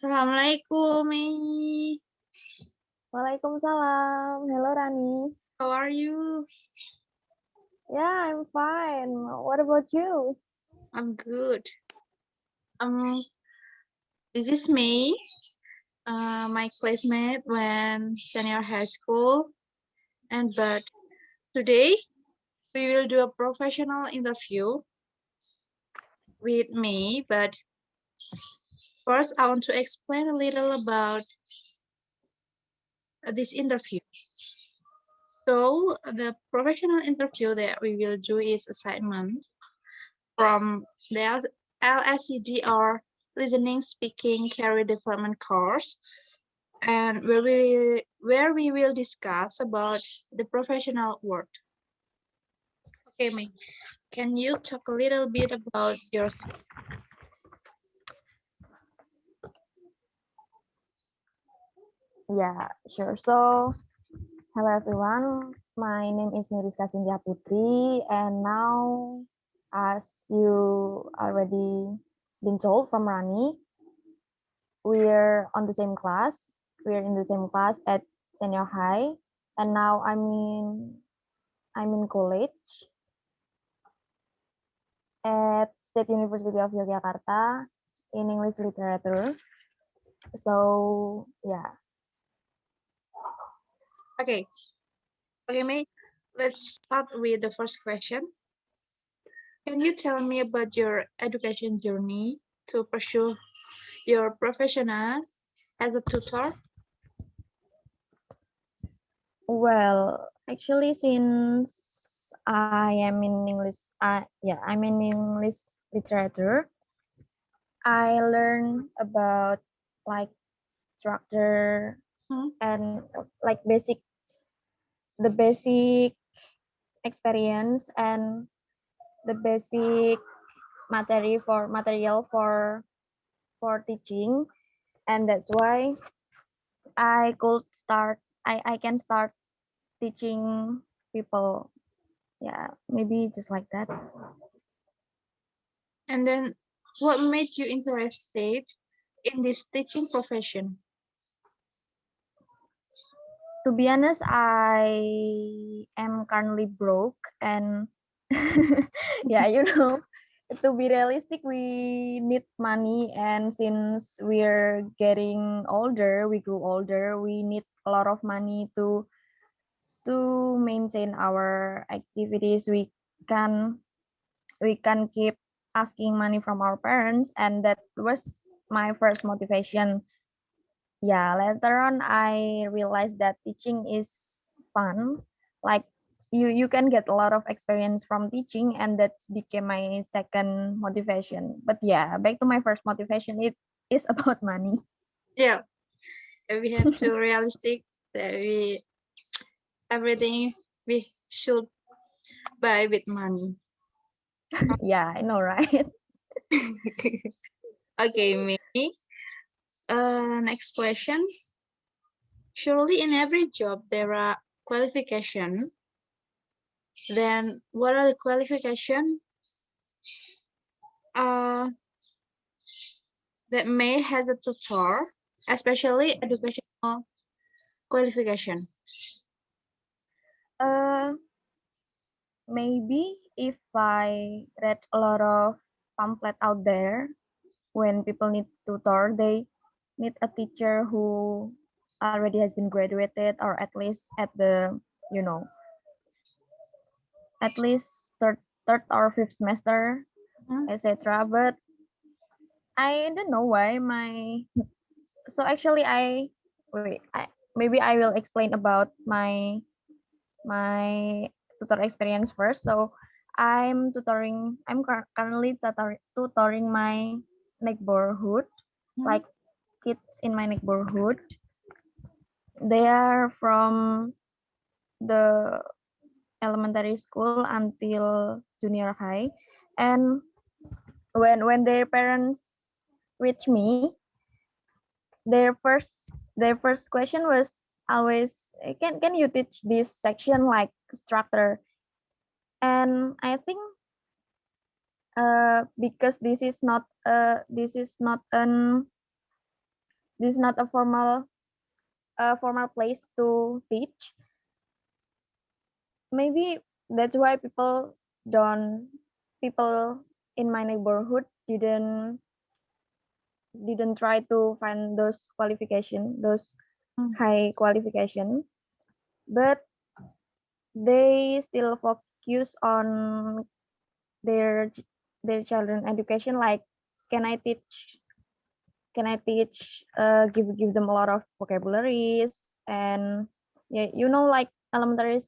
Assalamualaikum, Mei. Waalaikumsalam. Hello, Rani. How are you? Yeah, I'm fine. What about you? I'm good. Um, this is Mei, my classmate when senior high school, but today we will do a professional interview with me. But first, I want to explain a little about this interview. So the professional interview that we will do is assignment from the LSCD or listening, speaking, career development course, and where we will discuss about the professional world. Okay, May, can you talk a little bit about yourself? Yeah, sure. So, hello everyone. My name is Miriska Cynthia Putri, and now, as you already been told from Rani, we're on the same class. We're in the same class at senior high, and now I'm in college at State University of Yogyakarta in English literature. So yeah, Okay, okay, May, let's start with the first question. Can you tell me about your education journey to pursue your professional as a tutor? well, actually, since I am in English, I'm in English literature. I learn about like structure Hmm? and like the basic experience and the basic material for teaching, and that's why I can start teaching people. Yeah, maybe just like that. And then, what made you interested in this teaching profession? To be honest, I am currently broke, and yeah, to be realistic, we need money, and since we're getting older, we grew older, we need a lot of money to maintain our activities. We can keep asking money from our parents, and that was my first motivation. Yeah, later on I realized that teaching is fun. Like you can get a lot of experience from teaching, and that became my second motivation. But yeah, back to my first motivation, it is about money. Yeah, we have to realistic that everything we should buy with money. Yeah, I know, right? Okay, me. Next question. Surely in every job there are qualification. Then what are the qualification uh, that may has a tutor, especially educational qualification? uh Maybe if I read a lot of pamphlet out there, when people need tutor, they need a teacher who already has been graduated, or at least you know at least third or fifth semester, Hmm? etc. But I don't know why my so actually maybe I will explain about my tutor experience first. So I'm currently tutoring my neighborhood, Hmm? like kids in my neighborhood. They are from the elementary school until junior high, and when their parents reach me, their first question was always, can you teach this section like structure? And I think because this is not an this is not a formal place to teach. Maybe that's why don't people in my neighborhood didn't try to find those Mm. high qualification, but they still focus on their their children education, like can I teach give them a lot of vocabularies, and yeah, like elementary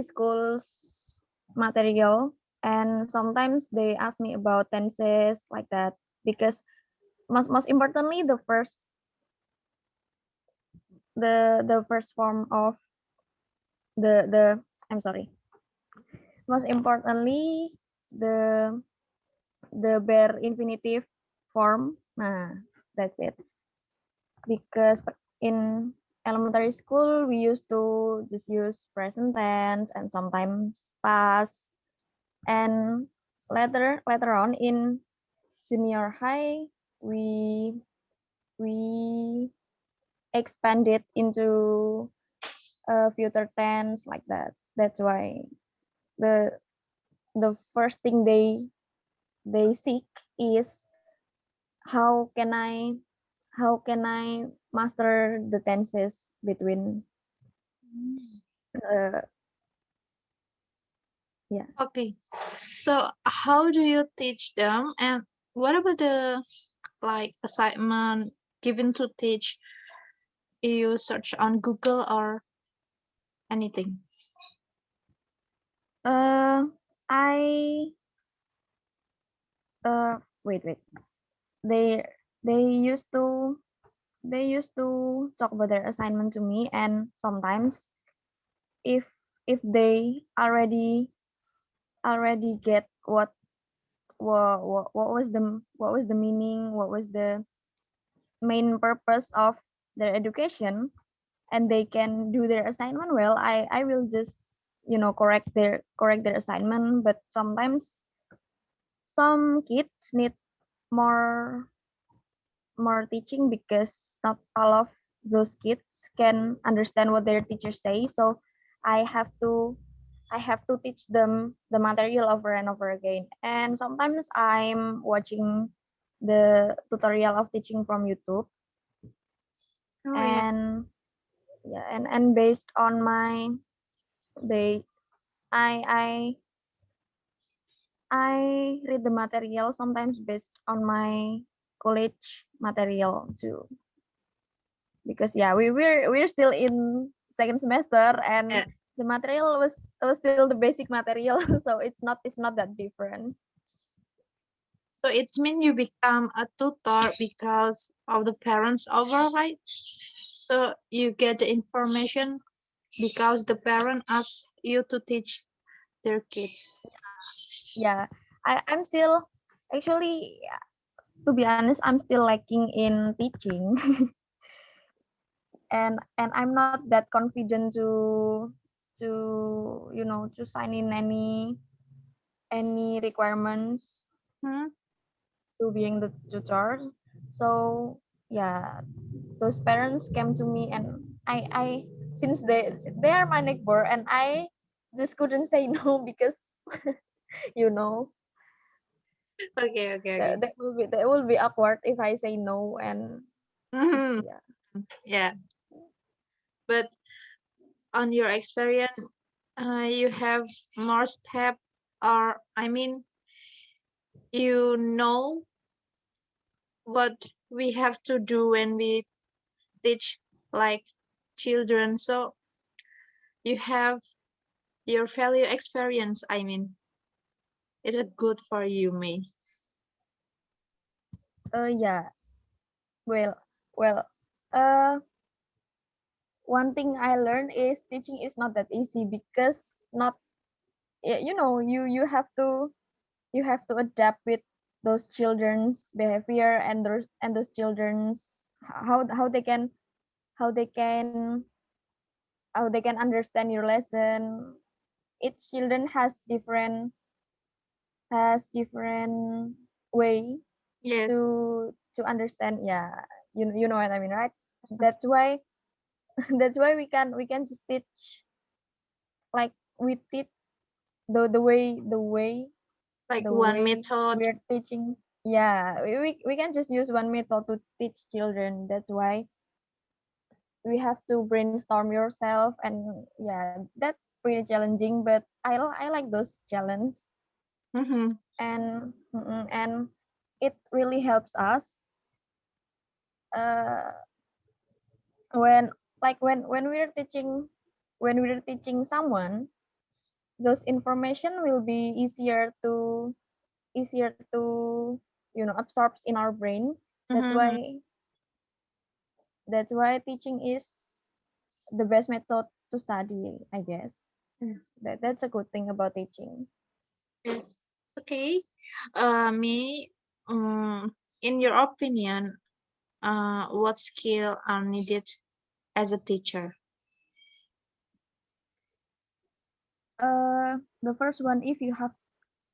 schools material, and sometimes they ask me about tenses like that, because most importantly, the first form of the I'm sorry, most importantly, the the bare infinitive form. Nah, that's it. Because in elementary school we used to just use present tense and sometimes past, and later on in junior high we we expand it into future tense like that. That's why the the first thing they seek is how can I master the tenses between uh, yeah. Okay. So how do you teach them? And what about the like assignment given to teach? You search on Google or anything? uh I wait, they they used to talk about their assignment to me, and sometimes if they already get what was the meaning, what was the main purpose of their education, and they can do their assignment well, I will just correct their assignment. But sometimes some kids need more teaching, because not all of those kids can understand what their teachers say. So i have to I have to teach them the material over and over again, and sometimes I'm watching the tutorial of teaching from YouTube. Oh yeah. And yeah, and based on my ba- I read the material sometimes based on my college material too, because yeah, we're still in second semester, and Yeah. the material was still the basic material, so it's not that different. So it's mean you become a tutor because of the parents over, right? So you get the information because the parent asks you to teach their kids. Yeah, I'm still actually, to be honest, I'm still lacking in teaching. And I'm not that confident to sign in any requirements Hmm? to being the tutor. So yeah, those parents came to me, and I since they are my neighbor, and I just couldn't say no, because you know Okay, okay, okay. that will be awkward if I say no. And Mhm. yeah. Yeah, but on your experience, you have more step, or I mean, you know what we have to do when we teach like children. So you have your value experience. I mean, it's a good for you, May. Yeah, well, uh one thing I learned is teaching is not that easy, because not you have to adapt with those children's behavior, and those children's how they can how they can understand your lesson. Each children has different way Yes. to understand. Yeah, you know what I mean, right? That's why that's why we can just teach, like we teach the way Like the one way method. we're teaching. Yeah, we can just use one method to teach children. That's why we have to brainstorm yourself, and yeah, that's pretty challenging, but I like those challenges. Mm-hmm. And it really helps us uh when when we're teaching someone, those information will be easier to absorb in our brain. that's Mm-hmm. why that's why teaching is the best method to study, I guess. That's a good thing about teaching. Yes. Okay. Me, in your opinion, what skill are needed as a teacher? The first one, if you have,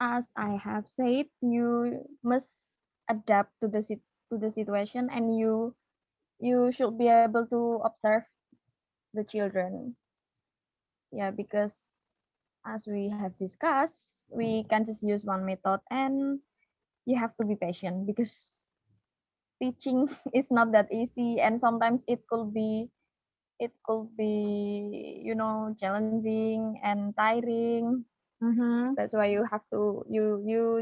as I have said, you must adapt to the situation, and you should be able to observe the children. Yeah, because as we have discussed, we can just use one method, and you have to be patient because teaching is not that easy, and sometimes it could be challenging and tiring. Mm-hmm. That's why you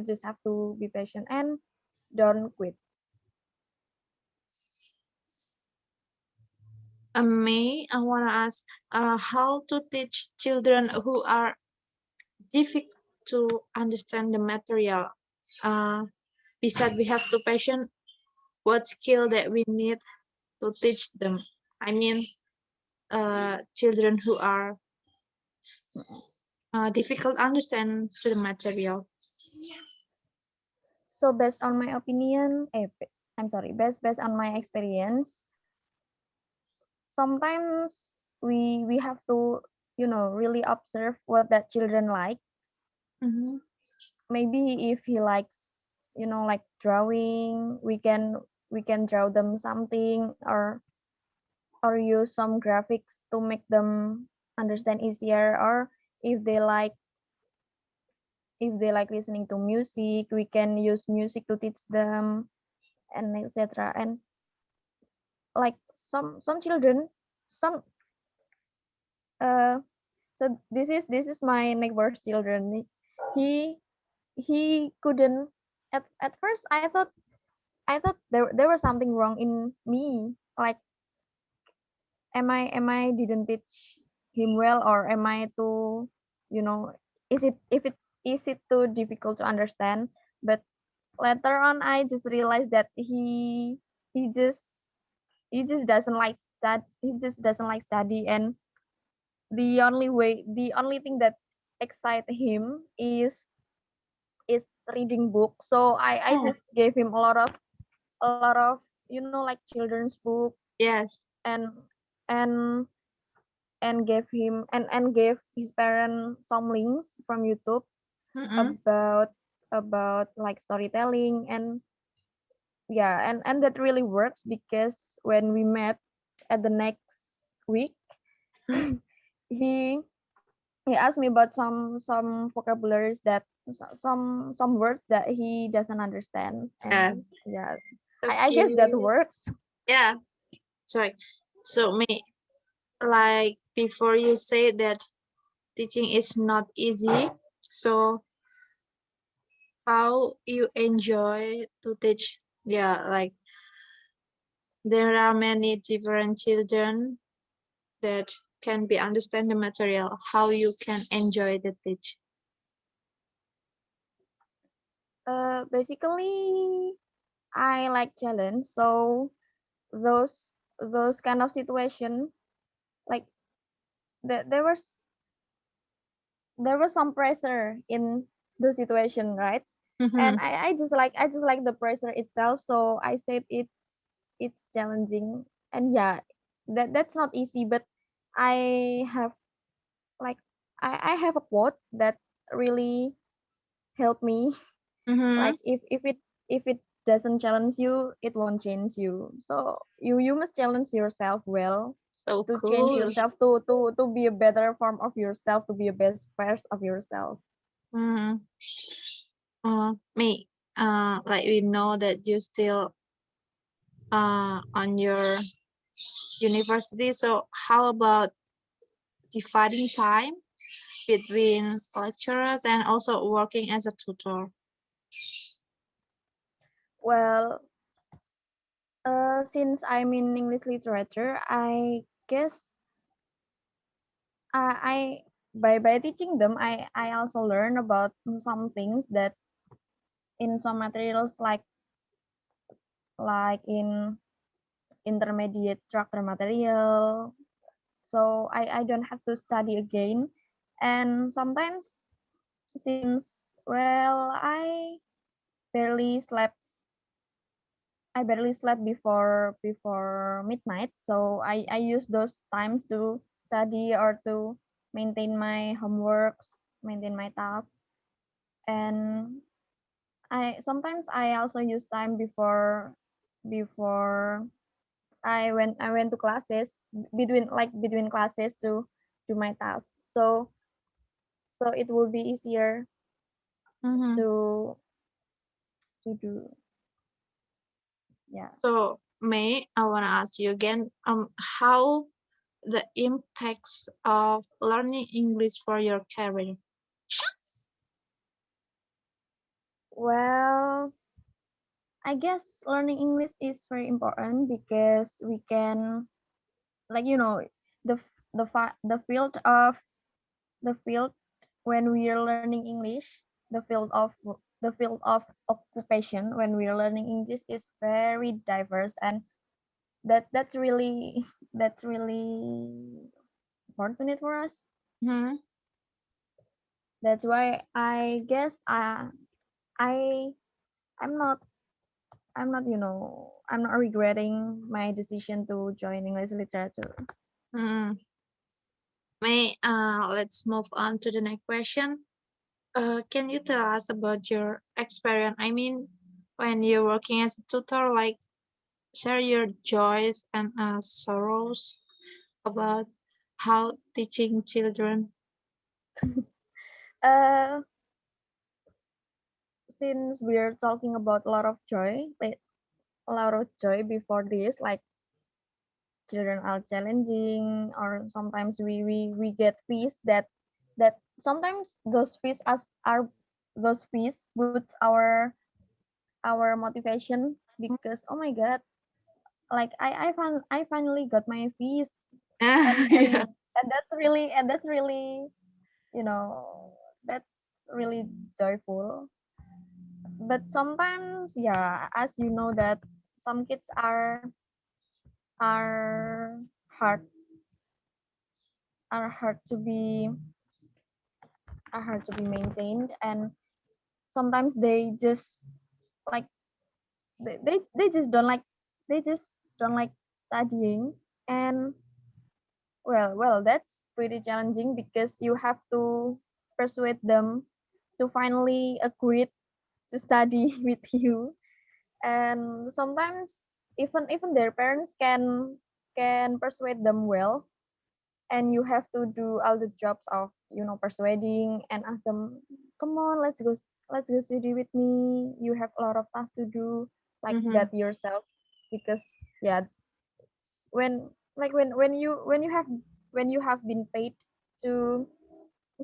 just have to be patient and don't quit. Me, I want to ask, how to teach children who are difficult to understand the material. Uh, Besides, we have to passion. What skill that we need to teach them? I mean, children who are difficult understand to the material. So based on my opinion, I'm sorry, based on my experience, sometimes we have to really observe what that children like. Mm-hmm. Maybe if he likes like drawing, we can draw them something, or use some graphics to make them understand easier. Or if they like if they like listening to music, we can use music to teach them, and etc. And like some children, some uh so this is my neighbor's children. He couldn't, at first I thought there was something wrong in me. Like, am I didn't teach him well, or am I too, you know is it too difficult to understand? But later on I just realized that he just he just doesn't like that he just doesn't like study. And the only thing that excites him is reading book. So I Oh, just gave him a lot of like children's book, yes. and and and gave his parents some links from YouTube Mm-mm. about like storytelling. And yeah, and that really works, because when we met at the next week, he he asked me about some vocabularies, that some words that he doesn't understand. Yeah. And yeah, So I guess that cute. works. Yeah. Sorry. So me, like before you say that teaching is not easy. So how you enjoy to teach? Yeah, like there are many different children that can be understand the material. How you can enjoy the teach? Basically, I like challenge. So those kind of situation, like, there was some pressure in the situation, right? Mm-hmm. And I just like the pressure itself. So I said it's challenging. And yeah, that's not easy. But I have, like, I have a quote that really helped me. Mm-hmm. Like, if it doesn't challenge you, it won't change you. So you must challenge yourself well So to change cool. yourself, to be a better form of yourself, to be a best version of yourself. Mm. Me, like we know that you still on your university. So how about dividing time between lecturers and also working as a tutor? Well, since I'm in English literature, I guess I by teaching them, I also learn about some things that in some materials, like in intermediate structure material. So I don't have to study again. And sometimes, since, well, barely slept I barely slept before midnight, so I use those times to study or to maintain my homeworks, maintain my tasks. And I also use time before I went to classes, between classes, to do my tasks. So it will be easier Mm-hmm. to do. Yeah. So May, I want to ask you again, how the impacts of learning English for your career? Well, I guess learning English is very important because we can, like, the field when we are learning English, the field of occupation when we are learning English is very diverse, and that's really that's really fortunate for us. Mm-hmm. That's why I guess I I'm not I'm not regretting my decision to join English literature. Mm-hmm. May, let's move on to the next question. Can you tell us about your experience? I mean, when you're working as a tutor, like share your joys and sorrows about how teaching children. Uh, since we're talking about a lot of joy, like a lot of joy before this, like children are challenging, or sometimes we get fees that sometimes those fees as are those fees boosts our motivation, because oh my god, like I finally got my fees. and Yeah. and and that's really you know that's really joyful. But sometimes, yeah, as you know, that some kids are hard are hard to be maintained, and sometimes they just like they just don't like studying. And that's pretty challenging because you have to persuade them to finally agree to study with you. And sometimes even their parents can persuade them well, and you have to do all the jobs of persuading and ask them, come on, let's go study with me, you have a lot of tasks to do, like Mm-hmm. that yourself. Because yeah, when you have been paid to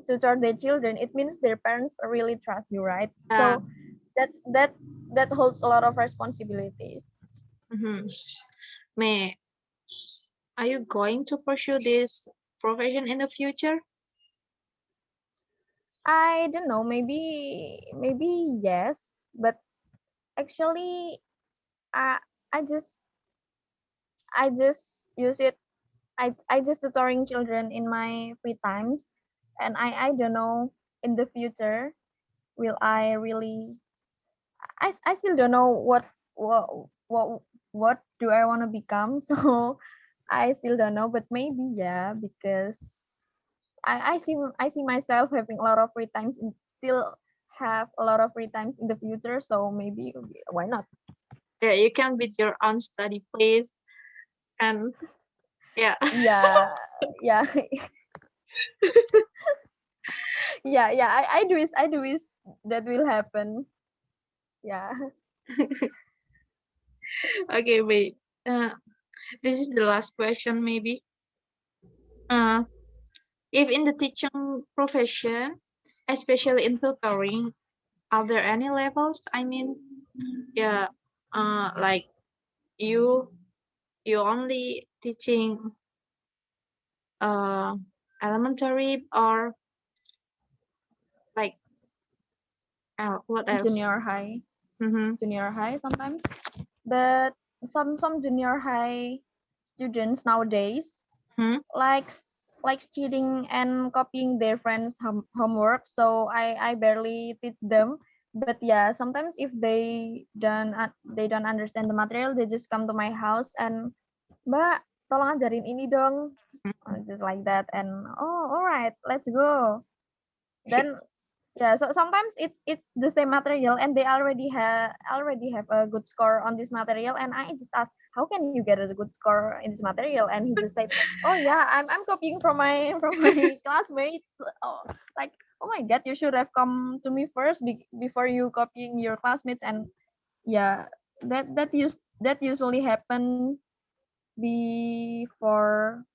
tutor their children, it means their parents really trust you, right? Yeah. So that holds a lot of responsibilities. Mm-hmm. May, are you going to pursue this profession in the future? I don't know, maybe yes, but actually, I I just use it. I just tutoring children in my free times, and I don't know, in the future, will I really. I still don't know what what do I want to become. So I still don't know, but maybe, yeah, because I see myself having a lot of free times, and still have a lot of free times in the future. So maybe, why not? Yeah, you can with your own study place, and yeah. Yeah, yeah, yeah. I do wish that will happen. Yeah. Okay, wait. This is the last question, maybe. Uh, if in the teaching profession, especially in tutoring, are there any levels? I mean, yeah, like you you only teaching uh elementary or like what else? Junior high, Mm-hmm. junior high sometimes. But some junior high students nowadays Hmm. likes cheating and copying their friends' homework. So I barely teach them. But yeah, sometimes if they don't understand the material, they just come to my house and Mbak, tolong ajarin ini dong. Just like that. And oh, all right, let's go. Then yeah, so sometimes it's the same material and they already have a good score on this material, and I just ask, how can you get a good score in this material? And he just said, oh yeah, I'm copying from my from my classmates. Oh, like, oh my god, you should have come to me first before you copying your classmates. And yeah, that usually happen before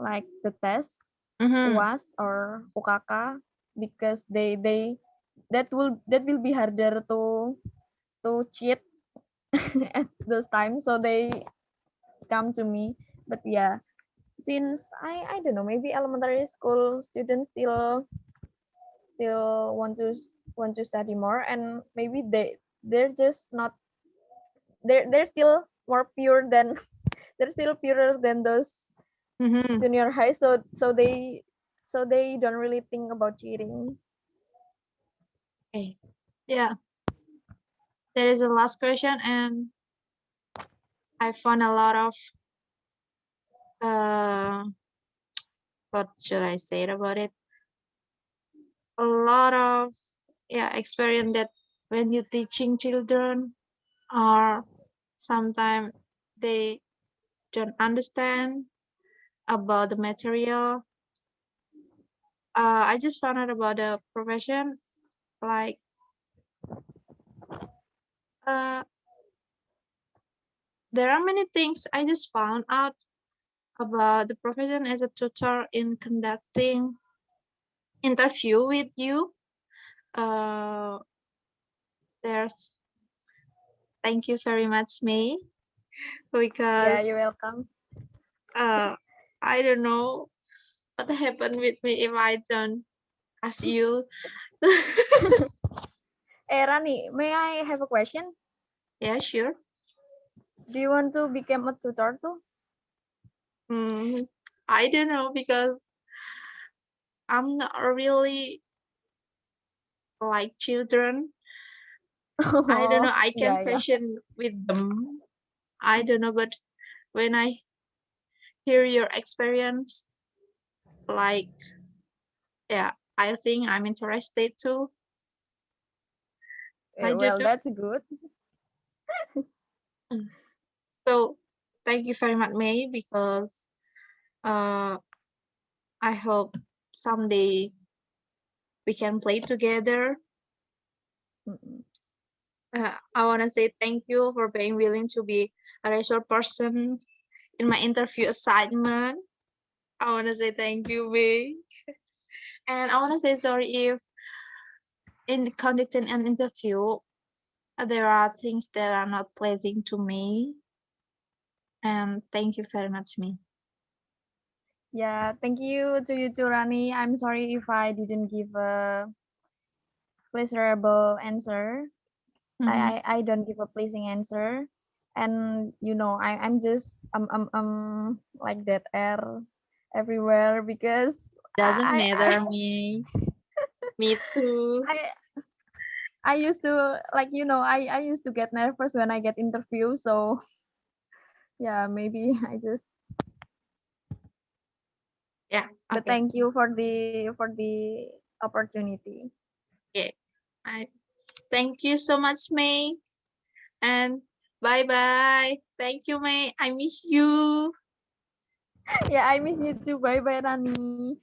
like the test Mm-hmm. UAS or UKK, because they that will be harder to cheat at those times, so they come to me. But yeah, since I don't know, maybe elementary school students still want to study more, and maybe they're just not they're still more pure than they're still purer than those Mm-hmm. junior high, so they don't really think about cheating. Okay. Yeah, there is a last question, and I found a lot of uh, what should I say about it? A lot of yeah experience that when you teaching children, or sometimes they don't understand about the material. I just found out about the profession. Like, uh, there are many things I just found out about the profession as a tutor in conducting interview with you. Uh, there's thank you very much, May, Yeah, because you're welcome. uh, I don't know what happened with me if I don't ask you. Rani, may I have a question? Yeah, sure. Do you want to become a tutor too? Mm, I don't know because I'm not really like children. I don't know. Oh, I can yeah, yeah. passion with them. I don't know, but when I hear your experience, like, yeah, I think I'm interested too. I don't Well, know. that's good. Mm. So thank you very much, May, because uh, I hope someday we can play together. Mm-mm. I want to say thank you for being willing to be a resource person in my interview assignment. I want to say thank you, May. And I want to say sorry if in conducting an interview, there are things that are not pleasing to me. And thank you very much, May. Yeah, thank you to you too, Rani. I'm sorry if I didn't give a pleasurable answer. Mm-hmm. I don't give a pleasing answer. And I'm just like that air everywhere because Doesn't I matter, me. Me too. I I used to I used to get nervous when I get interview. So yeah, maybe I just. Yeah. But Okay. thank you for the opportunity. Okay. I Thank you so much, May. And bye bye. Thank you, May. I miss you. Yeah, I miss you too. Bye bye, Rani.